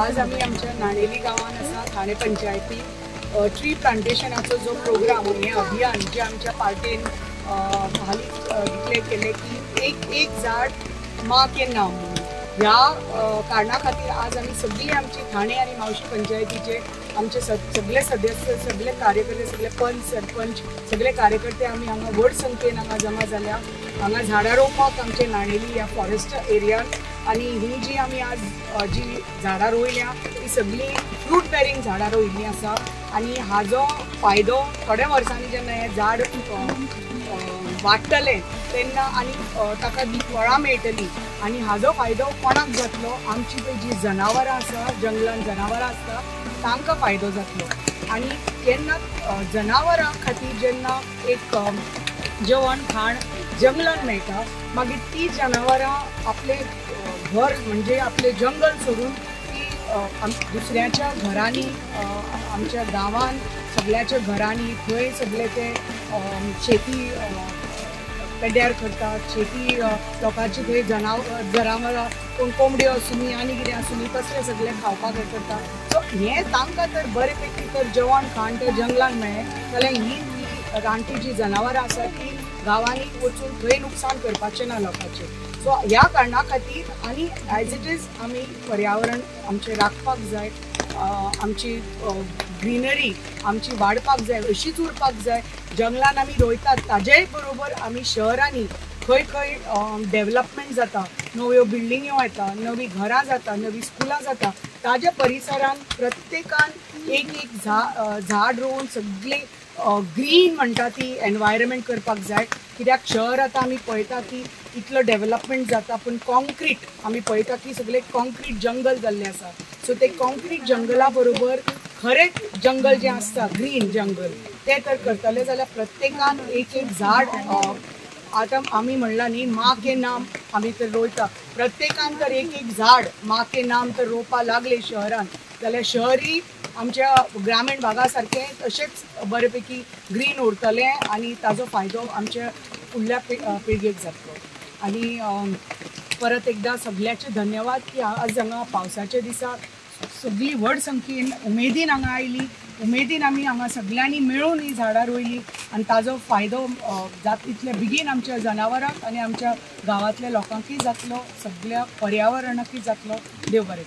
आज आम्ही आमच्या नाणेली गावात आसा ठाणे पंचायती ट्री प्लांटेशनाचो जो प्रोग्राम हे अभियान जे आमच्या पार्टीन हालीं डिक्लेअर केले की एक झाड माँ के नाम ह्या कारणा खातीर आज आम्ही सगळी आमची ठाणे आणि मावशी पंचायतीचे आमचे सगळे सदस्य सगळे कार्यकर्ते सगळे पंच सरपंच सगळे कार्यकर्ते आम्ही हांगा व्हड संख्येन हांगा जमा जाल्या। हांगा झाडां रोवपाक आमचे नाणेली ह्या फॉरेस्ट एरियान आणि ही जी आम्ही आज जी झाडां रोयल्या ती सगळी फ्रूट बेरिंग झाडां रोयिल्लीं आसा आणि हाजो फायदो थोड्या वर्सांनी जेन्ना हें झाड वाडटलें तेन्ना आनी ताका फळां मेळटलीं आणि हाजो फायदो कोणाक जातलो आमची पळय जी जनावरां आसा जंगलान जनावरां आसता तांकां फायदो जातलो। आणि जेन्ना जनावरां खातीर जेन्ना एक जेवण खाण जंगलान मेळटा मागीर ती जनावरां आपले घर म्हणजे आपले जंगल सोडून ती दुसऱ्याच्या घरांनी आमच्या गांवान सगळ्याच्या घरांनी थंय सगळे ते शेती पेड्यार करतात शेती लोकांची थंय जनावरां कोण कोंबड्यो आसूनी आनी कितें आसूनी तसलें सगळें खावपाक हें करता। सो हें तांकां तर बरे पैकी तर जेवण खाण ते जंगलान मेळ्ळें जाल्यार ही रानटी जी जनावरां आसा ती गांवांनी वचून थंय नुकसान करपाचें ना लोकांचें। सो ह्या कारणा खातीर आनी एज इट इज आमी पर्यावरण आमचें राखपाक जाय आमची ग्रीनरी आमची वाडपाक जाय अशीच उरपाक जाय। जंगलान आमी रोयतात ताजेय बरोबर आमी शहरांनी खंय खंय डेव्हलपमेंट जाता नव्यो बिल्डिंग्यो येता नवी घरां जाता नवी स्कुलां जाता ताज्या परिसरान प्रत्येकान एक झाड रोवन सगळी ग्रीन म्हणटा ती एनवायरमेंट करपाक जाय। कित्याक शहर आतां आमी पळयता की इतलो डेव्हलपमेंट जाता पूण कॉन्क्रीट आमी पळयता की सगळे कॉन्क्रीट जंगल जाल्लें आसा। सो ते कॉन्क्रीट जंगला बरोबर खरें जंगल जें आसता ग्रीन जंगल तें तर करतले जाल्यार प्रत्येकान एक झाड आतां आमी म्हणलां न्ही माँ के नाम आमी तर रोयता प्रत्येकान तर एक झाड माँ के नाम तर रोवपा लागले शहरान जाल्यार शहरी आमच्या ग्रामीण भागा सारकें तशेंच बरे पैकी ग्रीन उरतलें आणि ताजो फायदो आमच्या फुडल्या पिळगेक जातलो। आणि परत एकदा सगळ्याचे धन्यवाद की आज हांगा पावसाच्या दिसाक सगळी व्हड संख्येन उमेदीन हांगा आयली उमेदीन आमी हांगा सगळ्यांनी मेळून ही झाडां रोयली आणि ताजो फायदो जाता तितले बेगीन आमच्या जनावरांक आणि आमच्या गांवांतल्या लोकांकय जातलो सगळ्या पर्यावरणाकय जातलो। देव बरें।